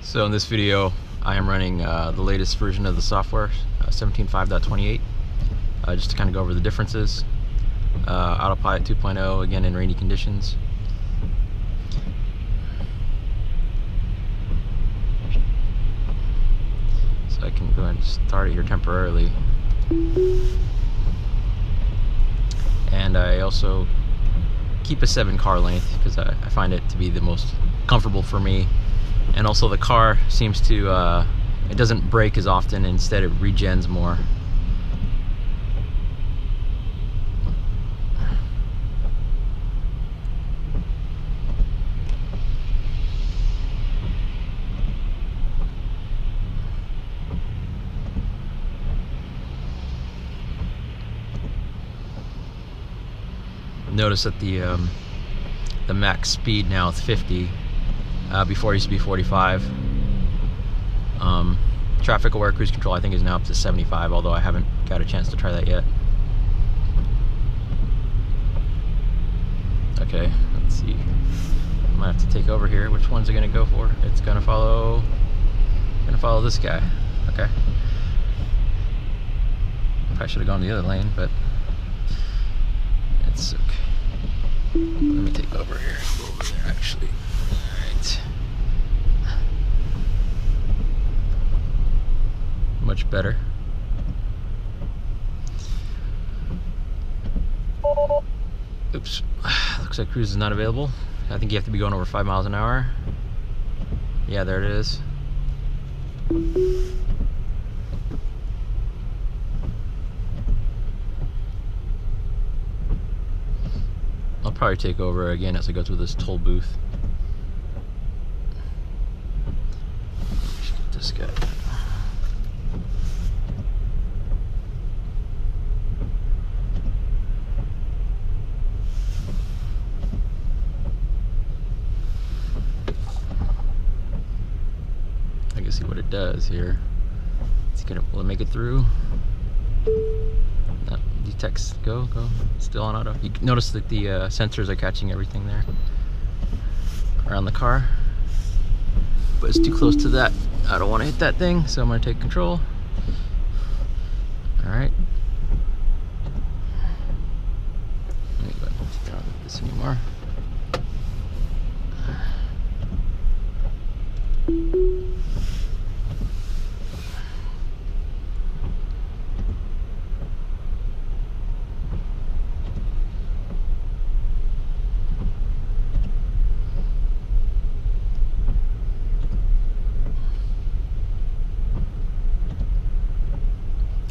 So in this video, I am running the latest version of the software, 17.5.28, just to kind of go over the differences. AutoPilot 2.0, again in rainy conditions. So I can go ahead and start it here temporarily. And I also keep a 7 car length because I find it to be the most comfortable for me. And also the car seems to, it doesn't break as often, instead it regens more. Notice that the max speed now is 50. Before it used to be 45. Traffic aware cruise control I think is now up to 75, although I haven't got a chance to try that yet. Okay, let's see. I might have to take over here. Which one's it gonna go for? It's gonna follow this guy. Okay. Probably should have gone the other lane, but it's okay. Let me take over here. Go over there actually. Much better. Oops. Looks like cruise is not available. I think you have to be going over 5 miles an hour. Yeah, there it is. I'll probably take over again as I go through this toll booth. Let's get this guy. I can see what it does here. Will it make it through? No, detects. Go. Still on auto. You notice that the sensors are catching everything there around the car, but it's too close to that. I don't want to hit that thing, so I'm going to take control. All right. Let me go ahead and take out this anymore.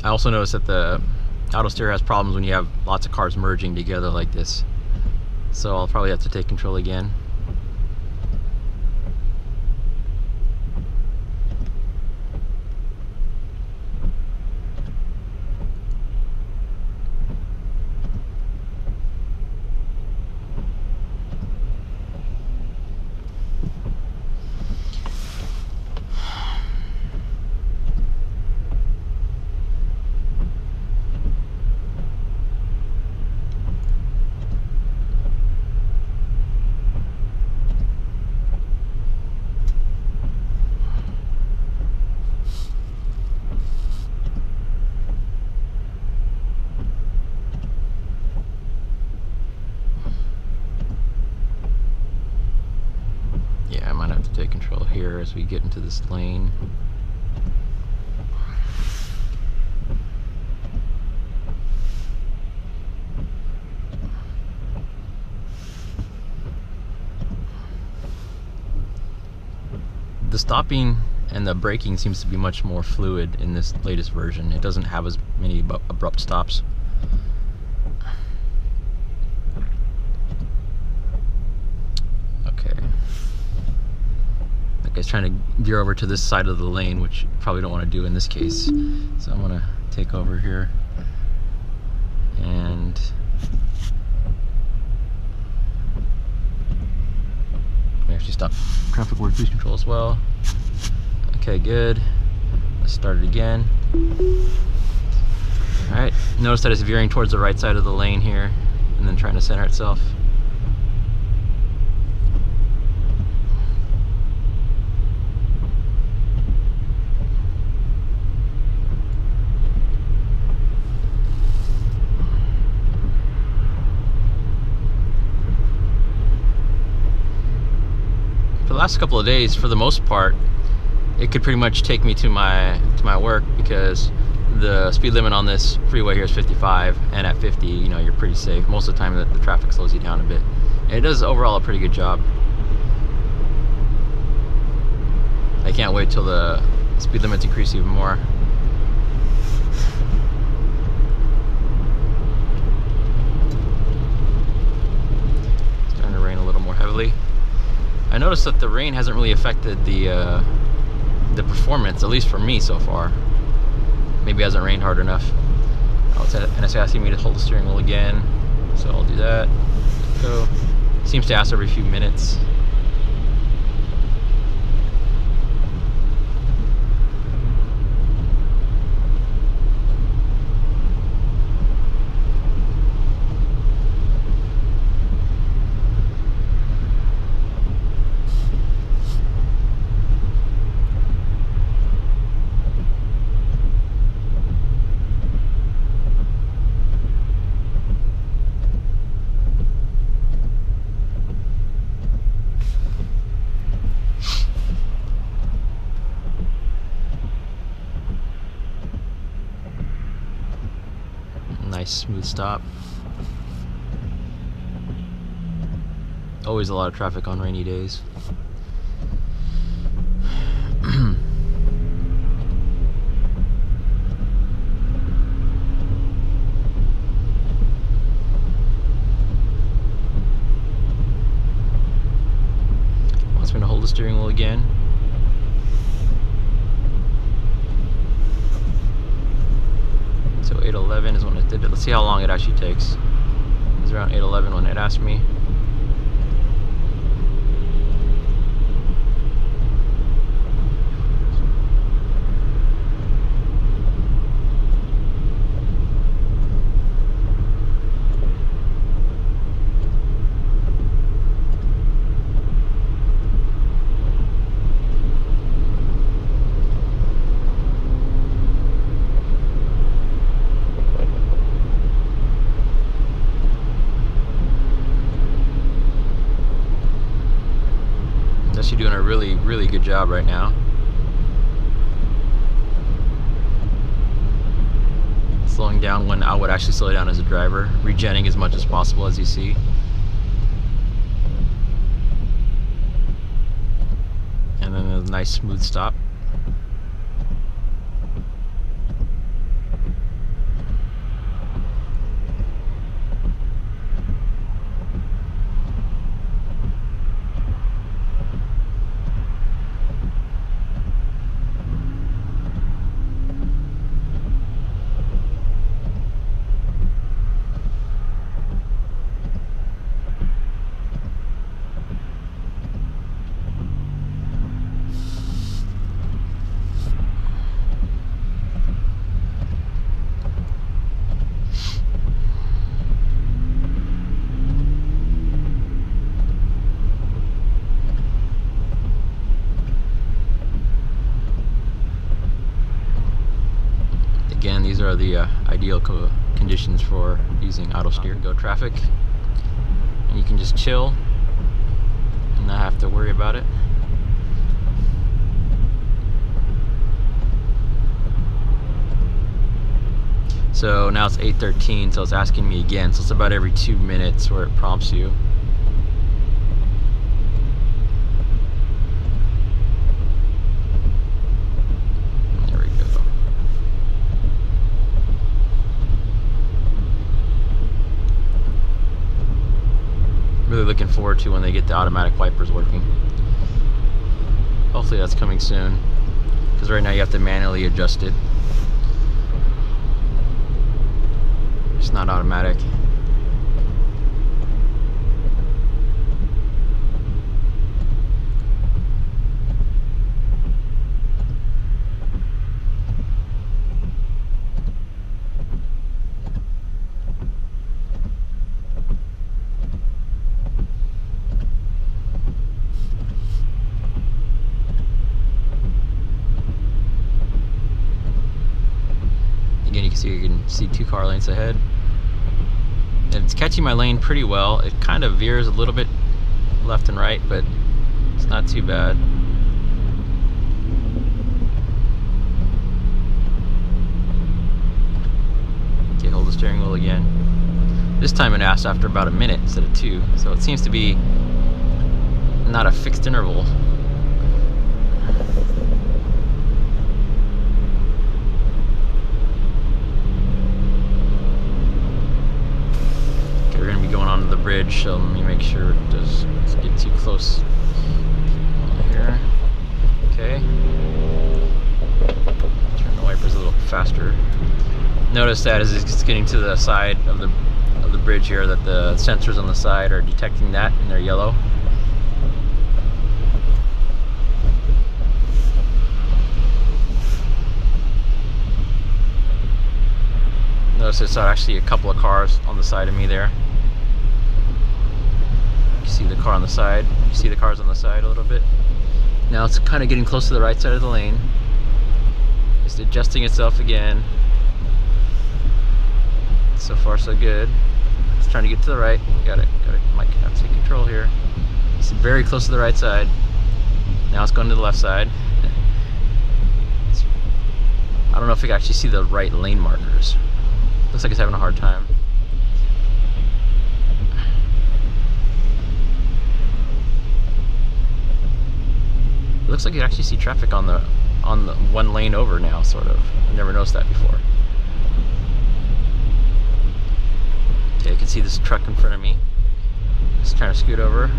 I also noticed that the AutoSteer has problems when you have lots of cars merging together like this. So I'll probably have to take control again. Take control here as we get into this lane. The stopping and the braking seems to be much more fluid in this latest version. It doesn't have as many abrupt stops. It's trying to veer over to this side of the lane, which you probably don't want to do in this case. So I'm going to take over here and actually stop traffic aware cruise control as well. Okay, good. Let's start it again. Alright, notice that it's veering towards the right side of the lane here and then trying to center itself. last couple of days, for the most part, it could pretty much take me to my work, because the speed limit on this freeway here is 55, and at 50, you know, you're pretty safe. Most of the time the traffic slows you down a bit, and it does overall a pretty good job. I can't wait till the speed limits increase even more. It's starting to rain a little more heavily. I noticed that the rain hasn't really affected the performance, at least for me so far. Maybe it hasn't rained hard enough. And it's asking me to hold the steering wheel again, so I'll do that. So, seems to ask every few minutes. Nice smooth stop. Always a lot of traffic on rainy days. Wants me to hold the steering wheel again. So 8:11 is when it did it. Let's see how long it actually takes. It was around 8:11 when it asked me. You're doing a really good job right now. Slowing down when I would actually slow down as a driver, regenning as much as possible, as you see. And then a nice smooth stop. Again, these are the ideal conditions for using AutoSteer. Go traffic, and you can just chill and not have to worry about it. So now it's 8:13, so it's asking me again. So it's about every 2 minutes where it prompts you. Really looking forward to when they get the automatic wipers working. Hopefully that's coming soon, because right now you have to manually adjust it. It's not automatic. Again, you can see 2 car lengths ahead. And it's catching my lane pretty well. It kind of veers a little bit left and right, but It's not too bad. Okay, hold the steering wheel again. This time it asked after about a minute instead of 2, so it seems to be not a fixed interval. Okay, we're going to be going onto the bridge, so let me make sure it doesn't get too close here. Okay. Turn the wipers a little faster. Notice that as it's getting to the side of the bridge here, that the sensors on the side are detecting that and they're yellow. Notice there's actually a couple of cars on the side of me there. You see the car on the side. You see the cars on the side a little bit. Now it's kind of getting close to the right side of the lane. It's adjusting itself again. So far so good. It's trying to get to the right. Might have to take control here. It's very close to the right side. Now it's going to the left side. I don't know if you can actually see the right lane markers. Looks like it's having a hard time. It looks like you actually see traffic on the one lane over now, sort of. I've never noticed that before. Okay, I can see this truck in front of me. Just trying to scoot over.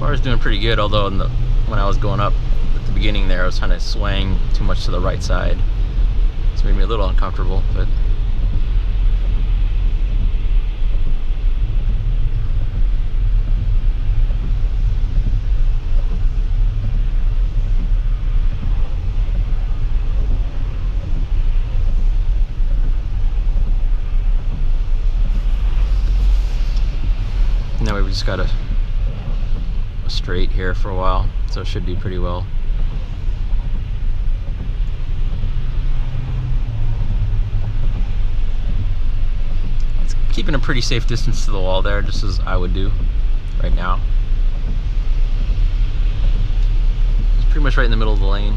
I was doing pretty good, although when I was going up at the beginning there, I was kind of swaying too much to the right side. It's made me a little uncomfortable, but now we've just got to straight here for a while, so it should do pretty well. It's keeping a pretty safe distance to the wall there, just as I would do right now. It's pretty much right in the middle of the lane.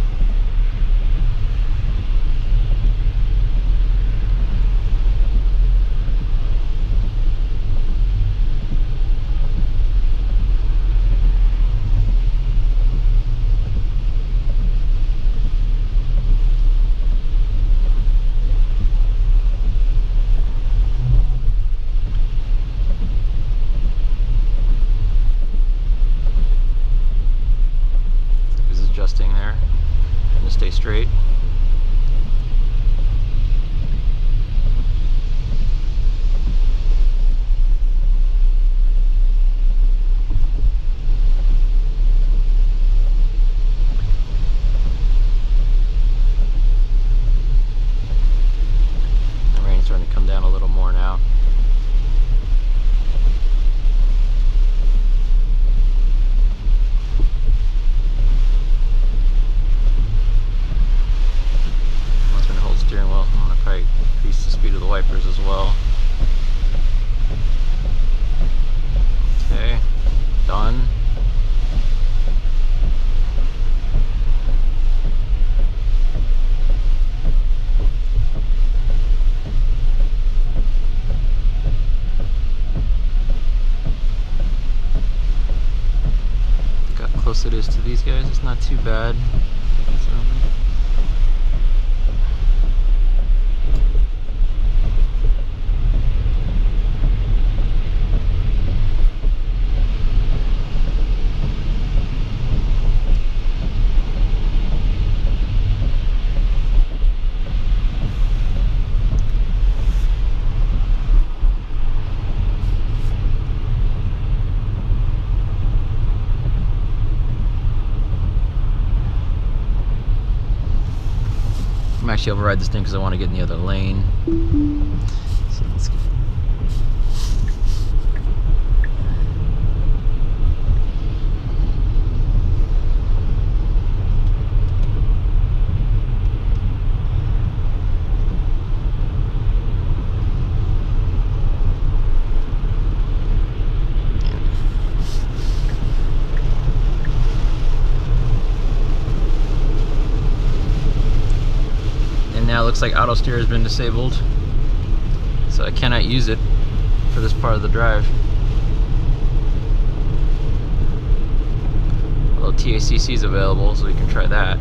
Adjusting there, and to stay straight. The rain's starting to come down a little more now. Steering wheel. I'm going to probably increase the speed of the wipers as well. Okay, done. Look how close it is to these guys. It's not too bad. actually override this thing because I want to get in the other lane. So let's get now it looks like AutoSteer has been disabled, so I cannot use it for this part of the drive. Although TACC is available, so we can try that.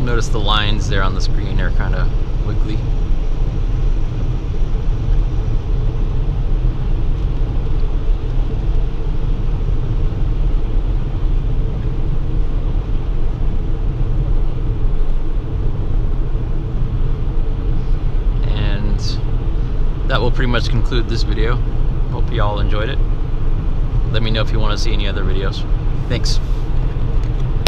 Notice the lines there on the screen are kind of wiggly. And that will pretty much conclude this video. Hope you all enjoyed it. Let me know if you want to see any other videos. Thanks.